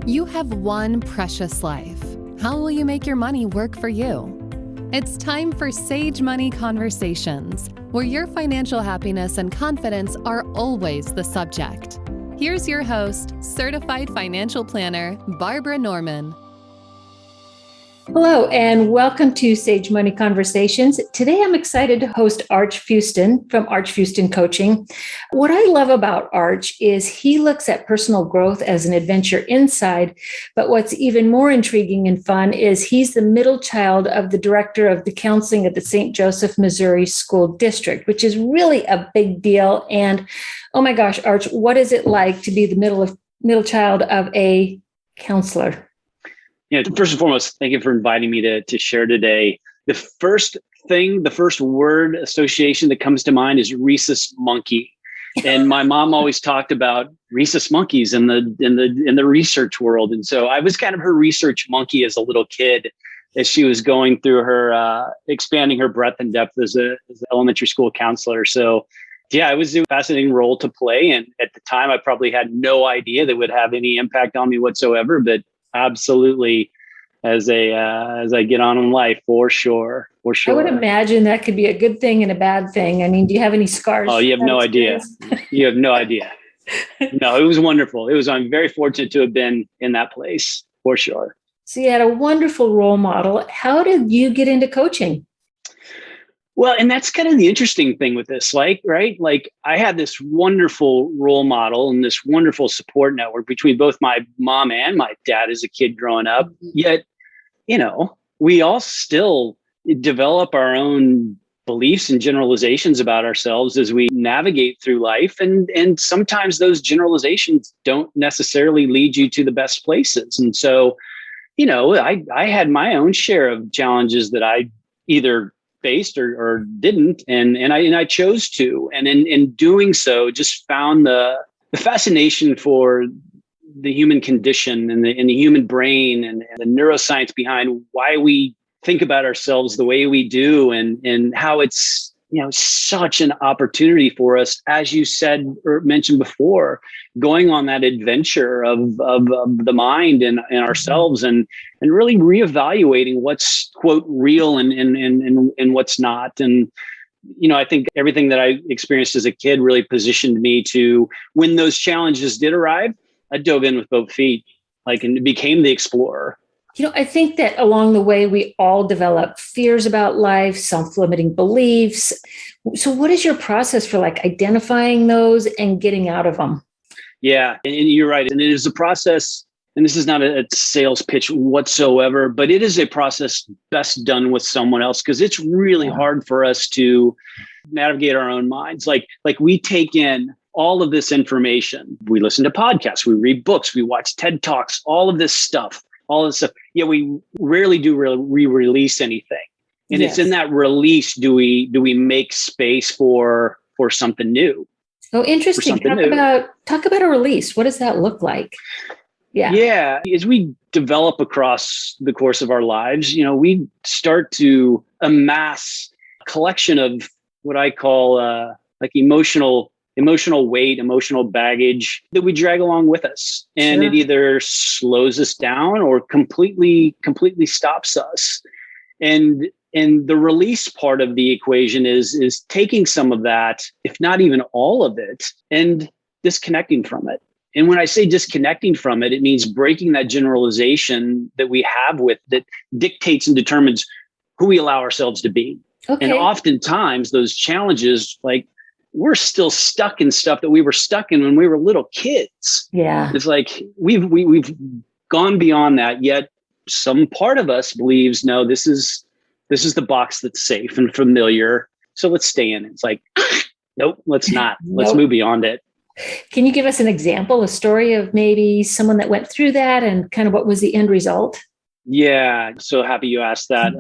You have one precious life. How will you make your money work for you? It's time for Sage Money Conversations, where your financial happiness and confidence are always the subject. Here's your host, Certified Financial Planner, Barbara Norman. Hello, and welcome to Sage Money Conversations. Today, I'm excited to host Arch Fuston from Arch Fuston Coaching. What I love about Arch is he looks at personal growth as an adventure inside, but what's even more intriguing and fun is he's the middle child of the director of the counseling at the St. Joseph, Missouri School District, which is really a big deal. And oh my gosh, Arch, what is it like to be the middle child of a counselor? First and foremost, thank you for inviting me to share today. The first word association that comes to mind is rhesus monkey. And my mom always talked about rhesus monkeys in the research world. And so I was kind of her research monkey as a little kid as she was going through her, expanding her breadth and depth as an elementary school counselor. So yeah, it was a fascinating role to play. And at the time, I probably had no idea that it would have any impact on me whatsoever, but absolutely, as I get on in life, for sure. I would imagine that could be a good thing and a bad thing. I mean, do you have any scars? Oh, you have no idea. You have no idea. No, it was wonderful. I'm very fortunate to have been in that place, for sure. So you had a wonderful role model. How did you get into coaching? Well, and that's kind of the interesting thing with this, right? Like I had this wonderful role model and this wonderful support network between both my mom and my dad as a kid growing up. Yet, we all still develop our own beliefs and generalizations about ourselves as we navigate through life. And sometimes those generalizations don't necessarily lead you to the best places. And so, I had my own share of challenges that I either faced or didn't, and I chose to, and in doing so, just found the fascination for the human condition and the human brain and the neuroscience behind why we think about ourselves the way we do, and how it's such an opportunity for us, as you said or mentioned before, going on that adventure of the mind and ourselves, and really reevaluating what's quote real and what's not. And I think everything that I experienced as a kid really positioned me to, when those challenges did arrive, I dove in with both feet, and became the explorer. I think that along the way, we all develop fears about life, self-limiting beliefs. So what is your process for identifying those and getting out of them? Yeah, and you're right. And it is a process, and this is not a sales pitch whatsoever, but it is a process best done with someone else, because it's really hard for us to navigate our own minds. Like we take in all of this information. We listen to podcasts, we read books, we watch TED Talks, all of this stuff. Yeah, we rarely do re-release anything. And It's in that release do we make space for something new. Oh, interesting. Talk about a release. What does that look like? Yeah. As we develop across the course of our lives, we start to amass a collection of what I call emotional weight, emotional baggage that we drag along with us. And It either slows us down or completely stops us. And the release part of the equation is taking some of that, if not even all of it, and disconnecting from it. And when I say disconnecting from it, it means breaking that generalization that we have that dictates and determines who we allow ourselves to be. Okay. And oftentimes those challenges, we're still stuck in stuff that we were stuck in when we were little kids. Yeah. It's we've gone beyond that, yet some part of us believes, no, this is the box that's safe and familiar, so let's stay in it. It's nope, let's not. Let's move beyond it. Can you give us an example, a story of maybe someone that went through that and kind of what was the end result? Yeah, so happy you asked that.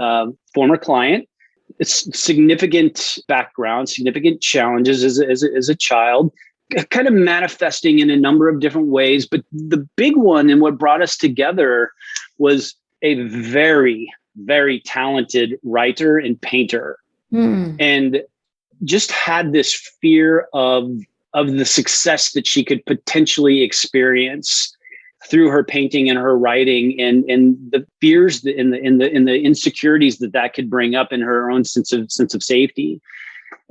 Former client. It's significant background, significant challenges as a child, kind of manifesting in a number of different ways. But the big one and what brought us together was a very, very talented writer and painter. And just had this fear of the success that she could potentially experience through her painting and her writing, and the fears and the insecurities that could bring up in her own sense of safety.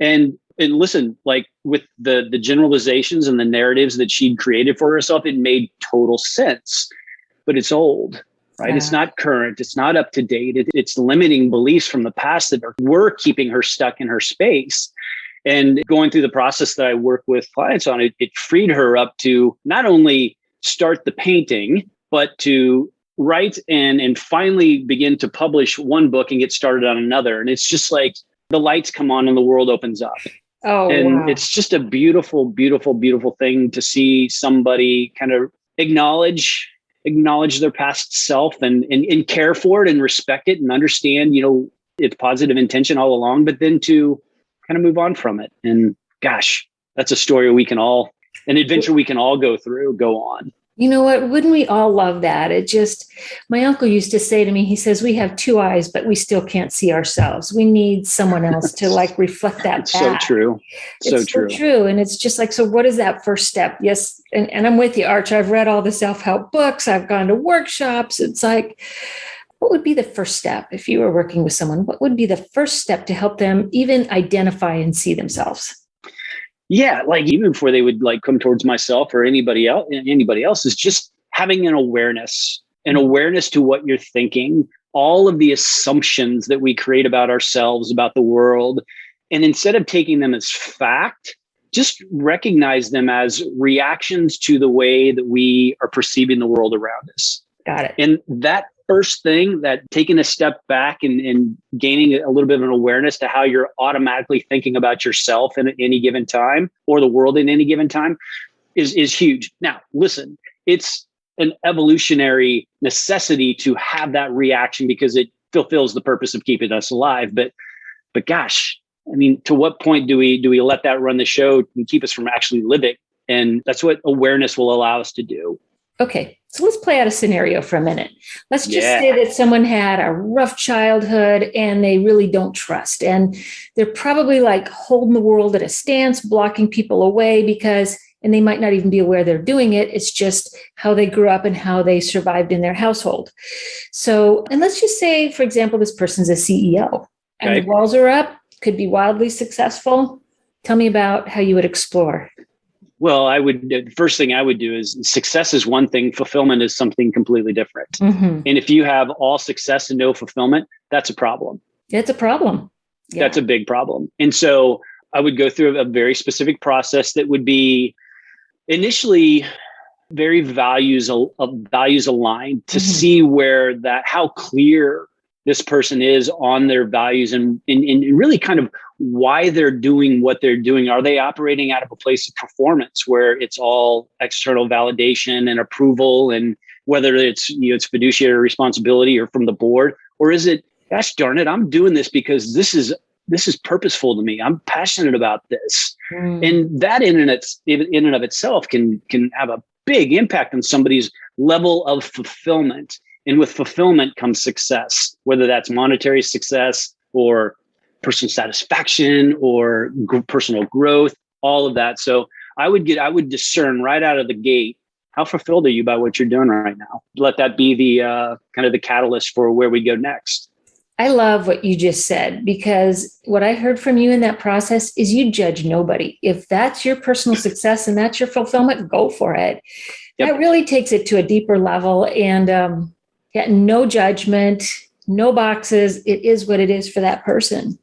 And listen, like with the generalizations and the narratives that she'd created for herself, it made total sense, but it's old, right? Yeah. It's not current. It's not up to date. It's limiting beliefs from the past that were keeping her stuck in her space. And going through the process that I work with clients on, it freed her up to not only start the painting, but to write and finally begin to publish one book and get started on another. And it's just like the lights come on and the world opens up. Oh, and wow. It's just a beautiful, beautiful, beautiful thing to see somebody kind of acknowledge their past self and care for it and respect it and understand, its positive intention all along, but then to kind of move on from it. And gosh, that's a story an adventure we can all go on. You know what? Wouldn't we all love that? My uncle used to say to me, he says, we have two eyes, but we still can't see ourselves. We need someone else to reflect that it's back. So true. It's so true. And it's just like, so what is that first step? Yes. And I'm with you, Arch. I've read all the self-help books. I've gone to workshops. It's like, what would be the first step if you were working with someone? What would be the first step to help them even identify and see themselves? Yeah, like even before they would come towards myself or anybody else is just having an awareness to what you're thinking, all of the assumptions that we create about ourselves, about the world. And instead of taking them as fact, just recognize them as reactions to the way that we are perceiving the world around us. Got it. And that first thing, that taking a step back and gaining a little bit of an awareness to how you're automatically thinking about yourself at any given time or the world in any given time is huge. Now, listen, it's an evolutionary necessity to have that reaction because it fulfills the purpose of keeping us alive. But gosh, I mean, to what point do we let that run the show and keep us from actually living? And that's what awareness will allow us to do. Okay, so let's play out a scenario for a minute. Let's just say that someone had a rough childhood and they really don't trust. And they're probably holding the world at a stance, blocking people away and they might not even be aware they're doing it. It's just how they grew up and how they survived in their household. So, and let's just say, for example, this person's a CEO and the walls are up, could be wildly successful. Tell me about how you would explore. Well, the first thing I would do is success is one thing, fulfillment is something completely different. Mm-hmm. And if you have all success and no fulfillment, that's a problem. It's a problem. Yeah. That's a big problem. And so I would go through a very specific process that would be initially very values aligned to see where how clear this person is on their values and really kind of why they're doing what they're doing. Are they operating out of a place of performance where it's all external validation and approval, and whether it's it's fiduciary responsibility or from the board, or is it, gosh darn it, I'm doing this because this is purposeful to me. I'm passionate about this. And that in and of itself can have a big impact on somebody's level of fulfillment. And with fulfillment comes success, whether that's monetary success or personal satisfaction or personal growth, all of that. So I would discern right out of the gate, how fulfilled are you by what you're doing right now? Let that be the kind of the catalyst for where we go next. I love what you just said, because what I heard from you in that process is you judge nobody. If that's your personal success and that's your fulfillment, go for it. Yep. That really takes it to a deeper level, and no judgment, no boxes. It is what it is for that person.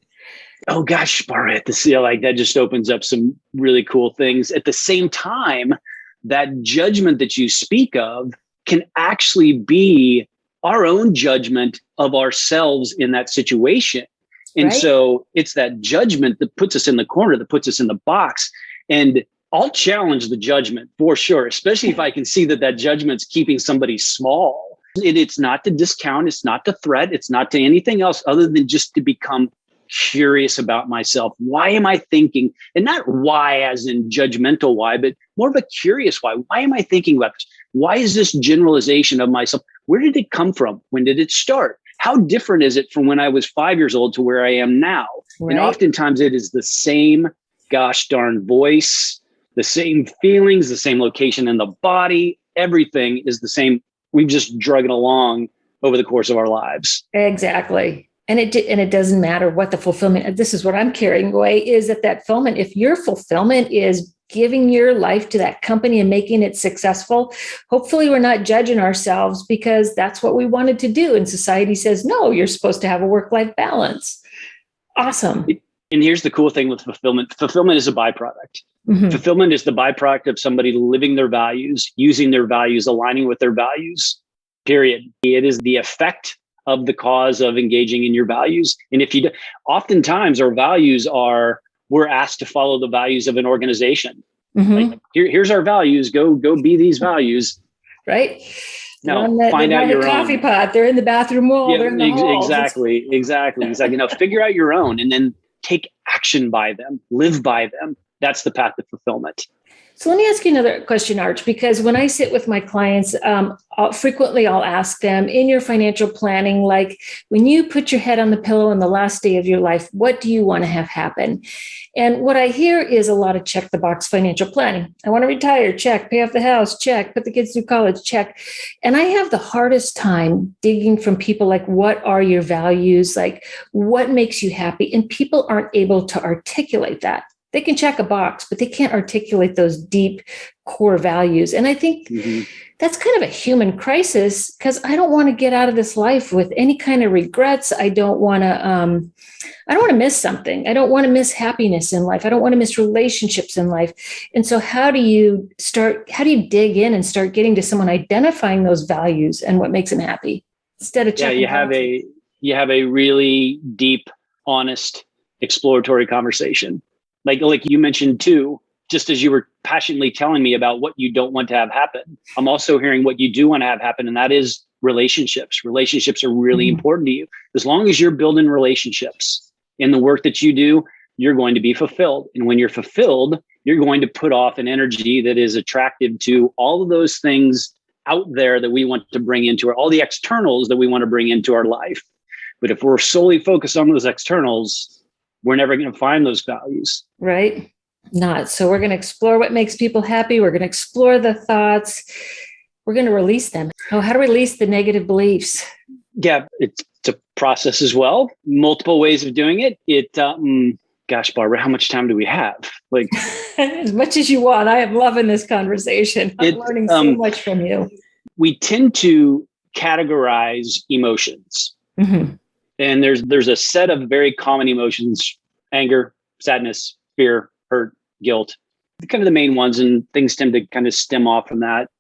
Oh gosh, Barrett, that just opens up some really cool things. At the same time, that judgment that you speak of can actually be our own judgment of ourselves in that situation. And so it's that judgment that puts us in the corner, that puts us in the box. And I'll challenge the judgment for sure, especially if I can see that judgment's keeping somebody small. It's not to discount, it's not to threat, it's not to anything else other than just to become curious about myself. Why am I thinking? And not why as in judgmental why, but more of a curious why. Why am I thinking about this? Why is this generalization of myself? Where did it come from? When did it start? How different is it from when I was 5 years old to where I am now? Right. And oftentimes it is the same gosh darn voice, the same feelings, the same location in the body, everything is the same. We've just drug it along over the course of our lives. Exactly. And it doesn't matter what the fulfillment, this is what I'm carrying away, is that fulfillment. If your fulfillment is giving your life to that company and making it successful, hopefully we're not judging ourselves because that's what we wanted to do. And society says, no, you're supposed to have a work-life balance. Awesome. And here's the cool thing with fulfillment. Fulfillment is a byproduct. Mm-hmm. Fulfillment is the byproduct of somebody living their values, using their values, aligning with their values, period. It is the effect of the cause of engaging in your values. And if you do, oftentimes our values are, we're asked to follow the values of an organization. Mm-hmm. Like, here's our values. Go be these values. Right. No, find out your own. Coffee pot. They're in the bathroom wall. Yeah, they're in the halls. exactly. It's like, figure out your own and then take action by them, live by them. That's the path to fulfillment. So let me ask you another question, Arch, because when I sit with my clients, frequently I'll ask them, in your financial planning, like when you put your head on the pillow on the last day of your life, what do you want to have happen? And what I hear is a lot of check the box financial planning. I want to retire, check, pay off the house, check, put the kids through college, check. And I have the hardest time digging from people like, what are your values? Like, what makes you happy? And people aren't able to articulate that. They can check a box, but they can't articulate those deep core values. And I think that's kind of a human crisis because I don't want to get out of this life with any kind of regrets. I don't want to miss something. I don't want to miss happiness in life. I don't want to miss relationships in life. And so how do you dig in and start getting to someone identifying those values and what makes them happy instead of checking? Yeah, you have a really deep, honest, exploratory conversation. Like you mentioned too, just as you were passionately telling me about what you don't want to have happen, I'm also hearing what you do want to have happen. And that is relationships. Relationships are really important to you. As long as you're building relationships in the work that you do, you're going to be fulfilled. And when you're fulfilled, you're going to put off an energy that is attractive to all of those things out there that we want to bring into all the externals that we want to bring into our life. But if we're solely focused on those externals, we're never going to find those values. Right? Not. So we're going to explore what makes people happy. We're going to explore the thoughts. We're going to release them. Oh, how to release the negative beliefs? Yeah, it's a process as well. Multiple ways of doing it. Gosh, Barbara, how much time do we have? Like as much as you want. I am loving this conversation. I'm learning so much from you. We tend to categorize emotions. Mm-hmm. And there's a set of very common emotions: anger, sadness, fear, hurt, guilt, kind of the main ones, and things tend to kind of stem off from that.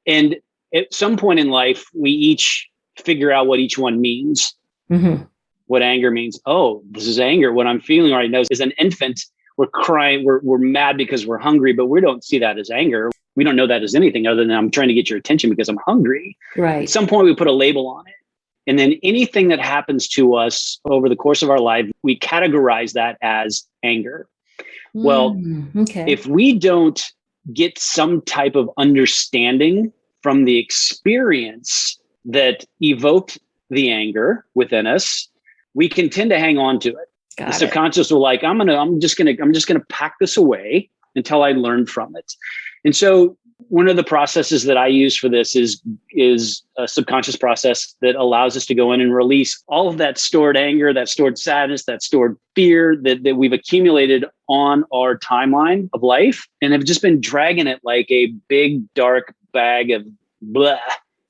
And at some point in life, we each figure out what each one means. Mm-hmm. What anger means. Oh, this is anger. What I'm feeling right now is an infant. We're crying. We're mad because we're hungry, but we don't see that as anger. We don't know that as anything other than I'm trying to get your attention because I'm hungry. Right. At some point, we put a label on it. And then anything that happens to us over the course of our life, we categorize that as anger. Well, if we don't get some type of understanding from the experience that evoked the anger within us, we can tend to hang on to it. The subconscious will like, I'm just gonna pack this away until I learn from it. And so one of the processes that I use for this is a subconscious process that allows us to go in and release all of that stored anger, that stored sadness, that stored fear that we've accumulated on our timeline of life, and have just been dragging it like a big, dark bag of blah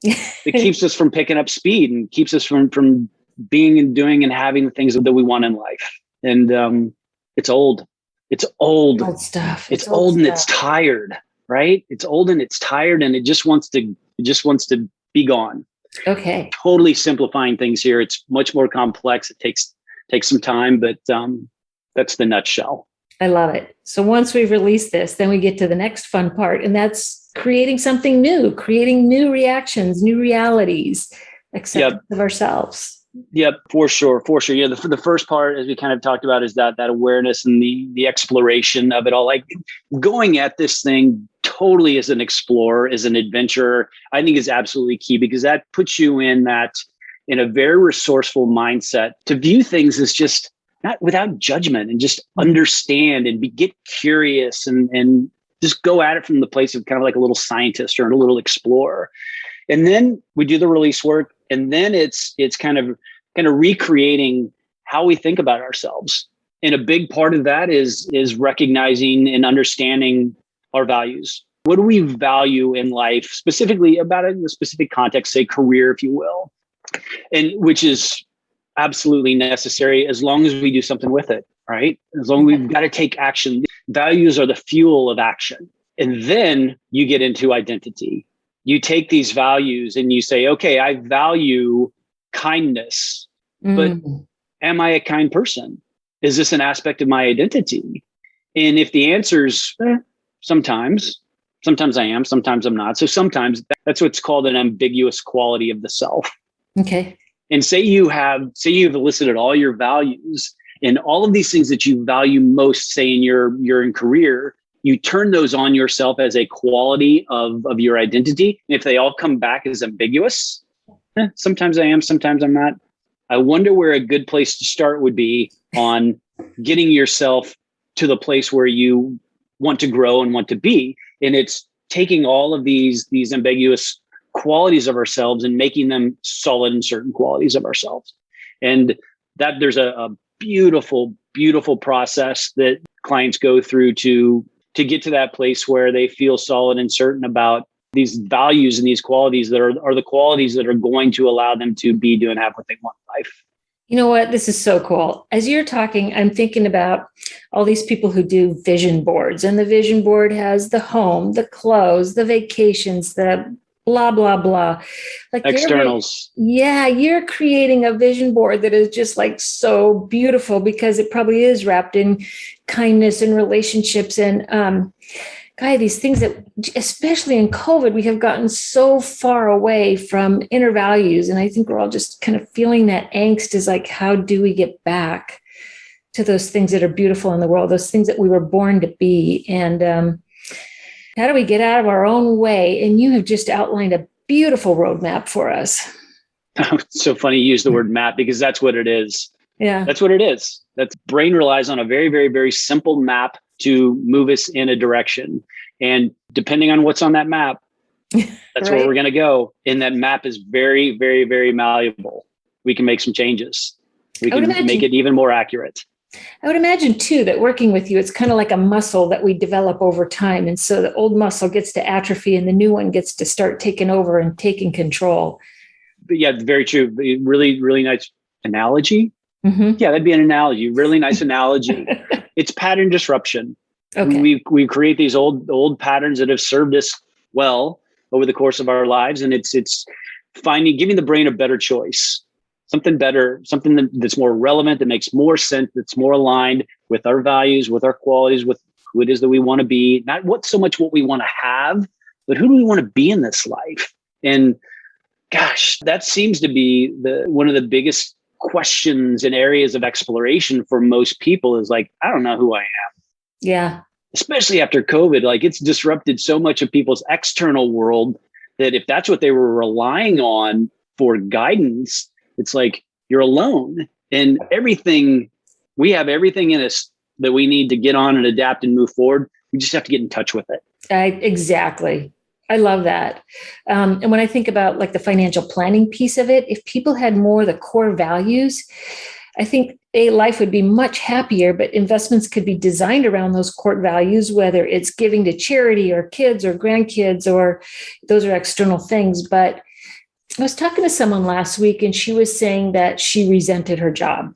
that keeps us from picking up speed and keeps us from being and doing and having the things that we want in life. And it's old. It's old. Old stuff. It's old and it's tired. Right? It's old and it's tired and it just wants to be gone. Okay. Totally simplifying things here. It's much more complex. It takes some time, but that's the nutshell. I love it. So once we've released this, then we get to the next fun part, and that's creating something new, creating new reactions, new realities, acceptance of ourselves. Yep, for sure. Yeah, the first part, as we kind of talked about, is that awareness and the exploration of it all. Like going at this thing totally as an explorer, as an adventurer, I think is absolutely key, because that puts you in a very resourceful mindset to view things as just not without judgment and just understand and get curious and just go at it from the place of kind of like a little scientist or a little explorer. And then we do the release work. And then it's kind of recreating how we think about ourselves. And a big part of that is recognizing and understanding our values. What do we value in life, specifically about it in the specific context, say career, if you will, and which is absolutely necessary as long as we do something with it, right? As long as we've got to take action. Values are the fuel of action. And then you get into identity. You take these values and you say, okay, I value kindness, but am I a kind person? Is this an aspect of my identity? And if the answer's sometimes I am, sometimes I'm not. So sometimes that's what's called an ambiguous quality of the self. Okay. And say you've elicited all your values and all of these things that you value most, say in your career, you turn those on yourself as a quality of your identity. And if they all come back as ambiguous, sometimes I am, sometimes I'm not. I wonder where a good place to start would be on getting yourself to the place where you want to grow and want to be. And it's taking all of these ambiguous qualities of ourselves and making them solid in certain qualities of ourselves. And that there's a beautiful, beautiful process that clients go through to get to that place where they feel solid and certain about these values and these qualities that are the qualities that are going to allow them to be, do, and have what they want in life. You know what? This is so cool. As you're talking, I'm thinking about all these people who do vision boards, and the vision board has the home, the clothes, the vacations, the blah, blah, blah. Like externals. You're creating a vision board that is just like so beautiful because it probably is wrapped in kindness and relationships and, these things that, especially in COVID, we have gotten so far away from inner values. And I think we're all just kind of feeling that angst is like, how do we get back to those things that are beautiful in the world, those things that we were born to be? And how do we get out of our own way? And you have just outlined a beautiful roadmap for us. It's so funny you use the word map because that's what it is. Yeah. That's what it is. That brain relies on a very, very, very simple map to move us in a direction. And depending on what's on that map, that's right. where we're going to go. And that map is very, very, very malleable. We can make some changes. We can make it even more accurate. I would imagine too, that working with you, it's kind of like a muscle that we develop over time. And so the old muscle gets to atrophy and the new one gets to start taking over and taking control. But yeah, very true. Really, really nice analogy. Mm-hmm. Yeah, that'd be an analogy. Really nice analogy. It's pattern disruption. Okay. We create these old patterns that have served us well over the course of our lives, and it's giving the brain a better choice, something better, something that's more relevant, that makes more sense, that's more aligned with our values, with our qualities, with who it is that we want to be. Not so much what we want to have, but who do we want to be in this life? And gosh, that seems to be one of the biggest questions and areas of exploration for most people is like, I don't know who I am. Yeah. Especially after COVID, like it's disrupted so much of people's external world that if that's what they were relying on for guidance, it's like you're alone. And we have everything in us that we need to get on and adapt and move forward. We just have to get in touch with it. Exactly. I love that. And when I think about like the financial planning piece of it, if people had more of the core values, I think life would be much happier, but investments could be designed around those core values, whether it's giving to charity or kids or grandkids, or those are external things. But I was talking to someone last week and she was saying that she resented her job.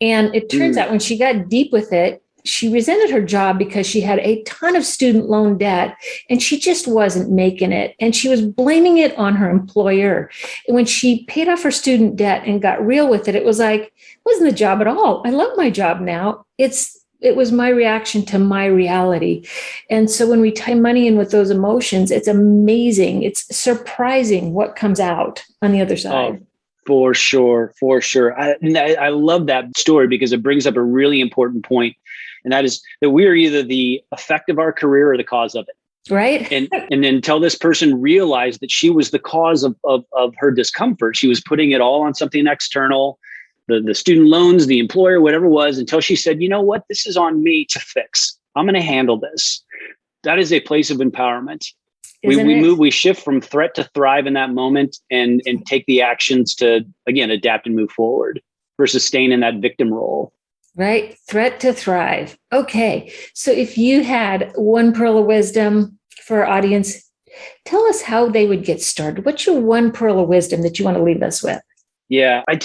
And it turns out when she got deep with it, she resented her job because she had a ton of student loan debt and she just wasn't making it. And she was blaming it on her employer. And when she paid off her student debt and got real with it, it was like, it wasn't the job at all. I love my job now. It was my reaction to my reality. And so when we tie money in with those emotions, it's amazing. It's surprising what comes out on the other side. Oh, for sure. For sure. I love that story because it brings up a really important point. And that is that we are either the effect of our career or the cause of it. Right. And then until this person realized that she was the cause of her discomfort, she was putting it all on something external, the student loans, the employer, whatever it was, until she said, you know what, this is on me to fix. I'm going to handle this. that is a place of empowerment. Isn't it? We shift from threat to thrive in that moment and take the actions to, again, adapt and move forward versus staying in that victim role. Right? Threat to thrive. Okay. So if you had one pearl of wisdom for our audience, tell us how they would get started. What's your one pearl of wisdom that you want to leave us with? Yeah, I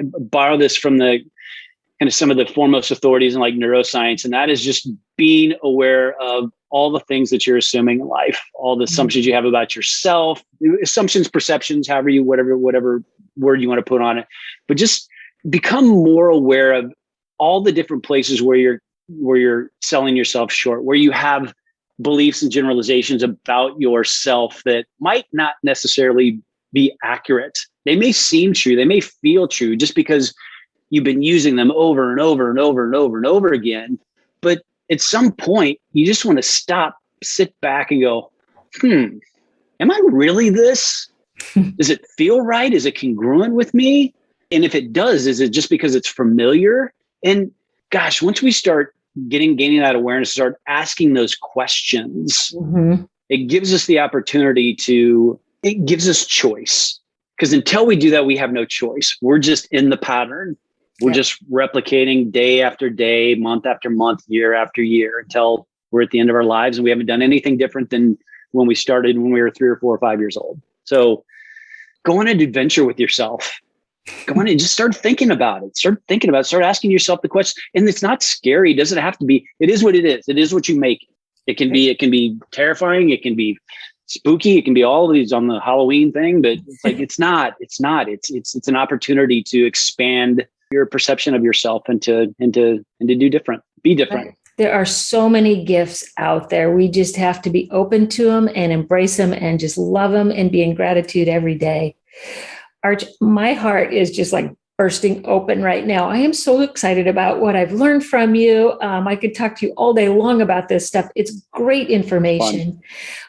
borrow this from the kind of some of the foremost authorities in like neuroscience, and that is just being aware of all the things that you're assuming in life, all the assumptions you have about yourself, assumptions, perceptions, whatever word you want to put on it, but just become more aware of all the different places where you're selling yourself short, where you have beliefs and generalizations about yourself that might not necessarily be accurate. They may seem true, they may feel true just because you've been using them over and over and over and over and over again. But at some point, you just want to stop, sit back and go, am I really this? Does it feel right? Is it congruent with me? And if it does, is it just because it's familiar? And gosh, once we start gaining that awareness, start asking those questions, it gives us the opportunity it gives us choice. Because until we do that, we have no choice. We're just in the pattern. We're just replicating day after day, month after month, year after year, until we're at the end of our lives and we haven't done anything different than when we started when we were 3 or 4 or 5 years old. So go on an adventure with yourself. Go on and just start thinking about it. Start asking yourself the question. And it's not scary. It doesn't have to be. It is what it is. It is what you make it. It can be terrifying. It can be spooky. It can be all of these on the Halloween thing, but it's like, it's not. It's an opportunity to expand your perception of yourself and to do different, be different. There are so many gifts out there. We just have to be open to them and embrace them and just love them and be in gratitude every day. Arch, my heart is just like bursting open right now. I am so excited about what I've learned from you. I could talk to you all day long about this stuff. It's great information. Fun.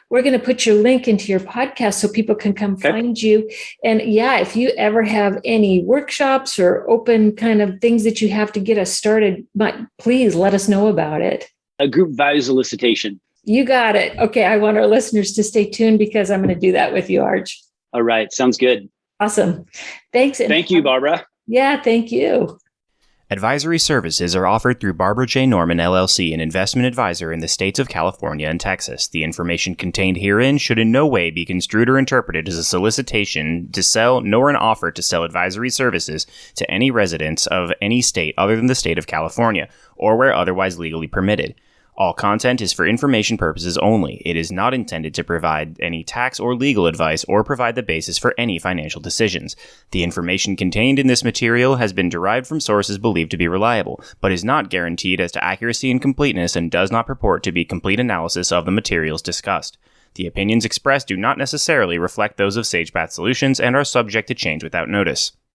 We're going to put your link into your podcast so people can come find you. And if you ever have any workshops or open kind of things that you have to get us started, please let us know about it. A group values elicitation. You got it. Okay. I want our listeners to stay tuned because I'm going to do that with you, Arch. All right. Sounds good. Awesome. Thanks. Thank you, Barbara. Yeah, thank you. Advisory services are offered through Barbara J. Norman, LLC, an investment advisor in the states of California and Texas. The information contained herein should in no way be construed or interpreted as a solicitation to sell, nor an offer to sell advisory services to any residents of any state other than the state of California, or where otherwise legally permitted. All content is for information purposes only. It is not intended to provide any tax or legal advice or provide the basis for any financial decisions. The information contained in this material has been derived from sources believed to be reliable, but is not guaranteed as to accuracy and completeness and does not purport to be complete analysis of the materials discussed. The opinions expressed do not necessarily reflect those of SagePath Solutions and are subject to change without notice.